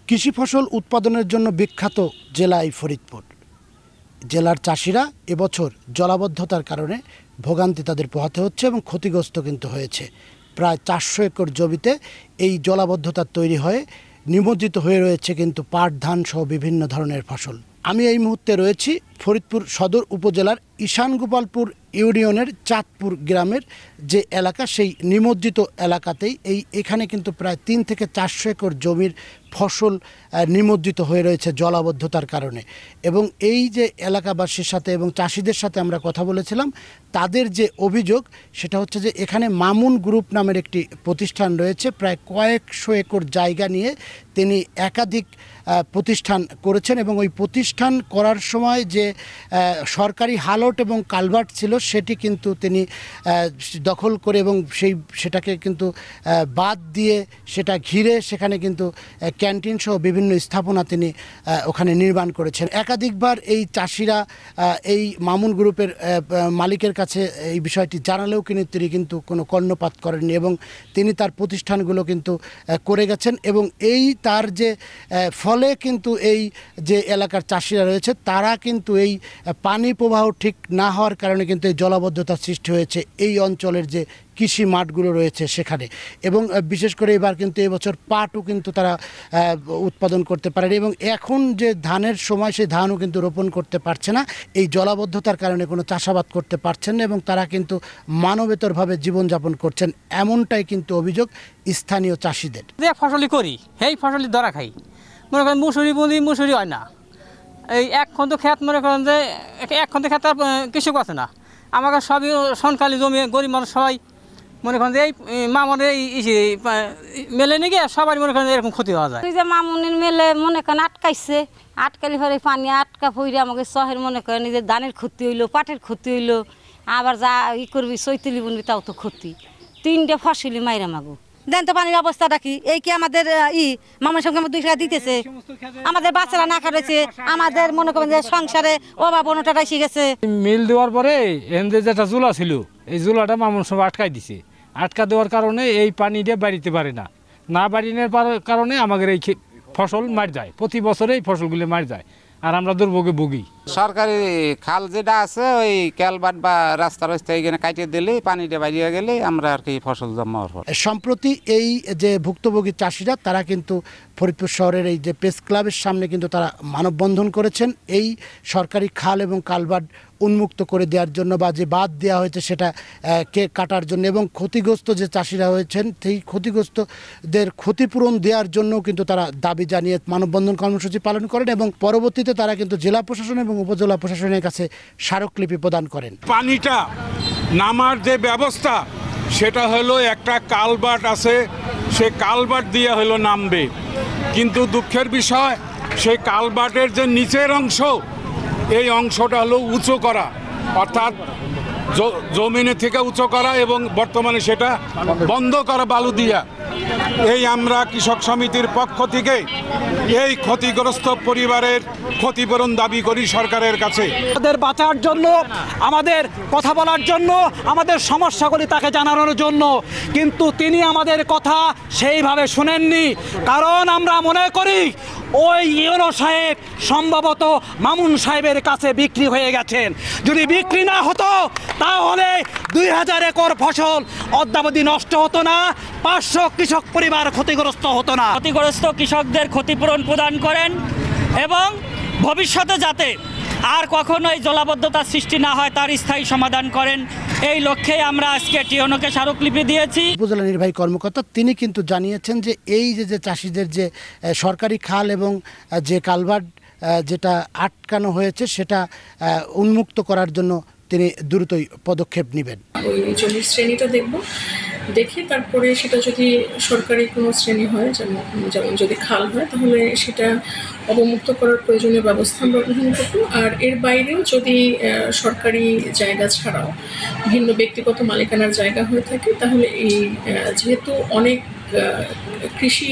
কৃষি ফসল উৎপাদনের জন্য বিখ্যাত জেলা এই ফরিদপুর। জেলার চাষিরা এবছর জলাবদ্ধতার কারণে ভোগান্তি তাদের পোহাতে হচ্ছে এবং ক্ষতিগ্রস্ত কিন্তু হয়েছে। প্রায় 400 একর জমিতে এই জলাবদ্ধতা তৈরি হয়ে নিমজ্জিত হয়ে রয়েছে কিন্তু পাট, ধান সহ বিভিন্ন ধরনের ফসল। আমি এই মুহূর্তে রয়েছি ফরিদপুর সদর উপজেলার ঈশানগোপালপুর ইউনিয়নের চাঁদপুর গ্রামের যে এলাকা, সেই নিমজ্জিত এলাকাতেই এখানে কিন্তু প্রায় 3 থেকে 400 একর জমির ফসল নিমজ্জিত হয়ে রয়েছে জলাবদ্ধতার কারণে। এবং এই যে এলাকাবাসীর সাথে এবং চাষিদের সাথে আমরা কথা বলেছিলাম, তাদের যে অভিযোগ সেটা হচ্ছে যে এখানে মামুন গ্রুপ নামের একটি প্রতিষ্ঠান রয়েছে। প্রায় কয়েকশো একর জায়গা নিয়ে তিনি একাধিক প্রতিষ্ঠান করেছেন এবং ওই প্রতিষ্ঠান করার সময় যে সরকারি হালট এবং কালভার্ট ছিল সেটি কিন্তু তিনি দখল করে এবং সেটাকে কিন্তু বাদ দিয়ে সেটা ঘিরে সেখানে কিন্তু ক্যান্টিন সহ বিভিন্ন স্থাপনা তিনি ওখানে নির্মাণ করেছেন। একাধিকবার এই চাষিরা এই মামুন গ্রুপের মালিকের কাছে এই বিষয়টি জানালেও তিনি কিন্তু কোনো কর্ণপাত করেননি এবং তিনি তার প্রতিষ্ঠানগুলো কিন্তু করে গেছেন। এবং তার যে ফলে কিন্তু এই যে এলাকার চাষিরা রয়েছে তারা কিন্তু এই পানি প্রবাহ ঠিক না হওয়ার কারণে কিন্তু এই জলাবদ্ধতার সৃষ্টি হয়েছে এই অঞ্চলের যে কৃষি মাঠগুলো রয়েছে সেখানে। এবং বিশেষ করে এবার কিন্তু এবছর পাটও কিন্তু তারা উৎপাদন করতে পারেনি এবং এখন যে ধানের সময় সেই ধানও কিন্তু রোপণ করতে পারছে না। এই জলাবদ্ধতার কারণে কোনো চাষাবাদ করতে পারছেন না এবং তারা কিন্তু মানবেতরভাবে জীবনযাপন করছেন, এমনটাই কিন্তু অভিযোগ স্থানীয় চাষিদের। যে ফসলই করি সেই ফসলই ধরা খাই, মনে করেন মুসুরি হয় না। এই এক খন্দ ক্ষেত মনে করেন যে এক খন্দ ক্ষেত কৃষক আছে না, আমাকে সবই সনকালি জমি, গরিব মানুষ সবাই মনে করেন যে এই মামুনের মেলে নিয়ে গিয়ে সবাই মনে করেন এরকম ক্ষতি হওয়া যায়। যে মামুনের মেলে মনে করেন আটকালি ভরে পানি আটকা পড়ে আমাকে শহর মনে করেন যে ধানের ক্ষতি হইলো, পাটের ক্ষতি হইলো, আবার যা করবি চৈতলি বুনবি তাও তো ক্ষতি। 3টে ফসলি মাইরা মাগো দেন তো পানির অবস্থাটা কি? এই কি আমাদের মামার সঙ্গে 2 টাকা দিতেছে, আমাদের বাচ্চারা না খাটাইছে, আমাদের মনে করেন যে সংসারে অভাব অনটন এসে গেছে। মিল দেওয়ার পরে এনদের যেটা জুলা ছিল এই জুলাটা মামুন সব আটকাই দিছে। আটকা দেওয়ার কারণে এই পানিটা বাড়িতে পারে না বাড়িনের কারণে আমাদের এই ফসল মার যায়, প্রতি বছরে এই ফসলগুলো মার যায় আর আমরা দুর্ভোগে ভুগি। সরকারি খাল যেটা আছে ওই ক্যালবাট বা রাস্তার এখানে কাটিয়ে দিলে পানিটা বাড়িয়ে গেলে আমরা আর কি ফসল জমা হওয়ার। সম্প্রতি এই যে ভুক্তভোগী চাষিরা তারা কিন্তু ফরিদপুর শহরের এই যে প্রেস ক্লাবের সামনে কিন্তু তারা মানববন্ধন করেছেন এই সরকারি খাল এবং কালভার্ট উন্মুক্ত করে দেওয়ার জন্য বা যে বাদ দেওয়া হয়েছে সেটা কাটার জন্য এবং ক্ষতিগ্রস্ত যে চাষিরা হয়েছেন সেই ক্ষতিগ্রস্তদের ক্ষতিপূরণ দেওয়ার জন্য কিন্তু তারা দাবি জানিয়ে মানববন্ধন কর্মসূচি পালন করেন এবং পরবর্তীতে তারা কিন্তু জেলা প্রশাসন এবং উপজেলা প্রশাসনের কাছে স্মারকলিপি প্রদান করেন। পানিটা নামার যে ব্যবস্থা সেটা হলো একটা কালভার্ট আছে, সে কালভার্ট দিয়ে হলো নামবে, কিন্তু দুঃখের বিষয় সেই কালভার্টের যে নিচের অংশ এই অংশটা হলো উঁচু করা, অর্থাৎ জমিনে থেকে উঁচু করা এবং বর্তমানে সেটা বন্ধ করা বালু দিয়া। এই আমরা কৃষক সমিতির পক্ষ থেকে এই ক্ষতিগ্রস্ত পরিবারের ক্ষতিপূরণ দাবি করি সরকারের কাছে। আমাদের বাঁচার জন্য, আমাদের কথা বলার জন্য, আমাদের সমস্যাগুলি তাকে জানানোর জন্য, কিন্তু তিনি আমাদের কথা সেইভাবে শুনেননি। কারণ আমরা মনে করি ওই ইউনো সাহেব সম্ভবত মামুন সাহেবের কাছে বিক্রি হয়ে গেছেন। যদি বিক্রি না হতো তাহলে 2000 একর ফসল অদ্যাবধি নষ্ট হতো না, 500 কৃষক পরিবার ক্ষতিগ্রস্ত হতো না। ক্ষতিগ্রস্ত কৃষকদের ক্ষতিপূরণ প্রদান করেন এবং ভবিষ্যতে যাতে আর কখনো এই জলাবদ্ধতার সৃষ্টি না হয় তার স্থায়ী সমাধান করেন, এই লক্ষ্যে আমরা আজকে টিওনোকে স্মারকলিপি দিয়েছি। উপজেলা নির্বাহী কর্মকর্তা তিনি কিন্তু জানিয়েছেন যে এই যে চাষিদের যে সরকারি খাল এবং যে কালভার্ট যেটা আটকানো হয়েছে সেটা উন্মুক্ত করার জন্য তিনি দ্রুতই পদক্ষেপ নেবেন। ওই জমির শ্রেণীটা দেখে তারপরে সেটা যদি সরকারি কোনো শ্রেণী হয়, যেমন যদি খাল হয় তাহলে সেটা অবমুক্ত করার প্রয়োজনীয় ব্যবস্থা আমরা গ্রহণ করব। আর এর বাইরেও যদি সরকারি জায়গা ছাড়াও ভিন্ন ব্যক্তিগত মালিকানার জায়গা হয়ে থাকে তাহলে এই যেহেতু অনেক কৃষি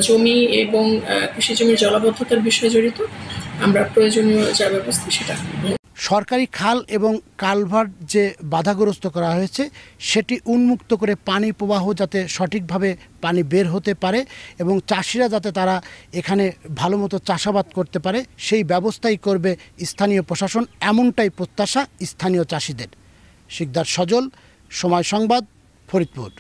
জমি এবং কৃষি জমির জলাবদ্ধতার বিষয় জড়িত, আমরা প্রয়োজনীয় যা ব্যবস্থা সেটা সরকারি খাল এবং কালভার্ট যে বাধাগ্রস্ত করা হয়েছে সেটি উন্মুক্ত করে পানি প্রবাহ যাতে সঠিকভাবে পানি বের হতে পারে এবং চাষিরা যাতে তারা এখানে ভালো মতো চাষাবাদ করতে পারে সেই ব্যবস্থাই করবে স্থানীয় প্রশাসন, এমনটাই প্রত্যাশা স্থানীয় চাষিদের। শিকদার সজল, সময় সংবাদ, ফরিদপুর।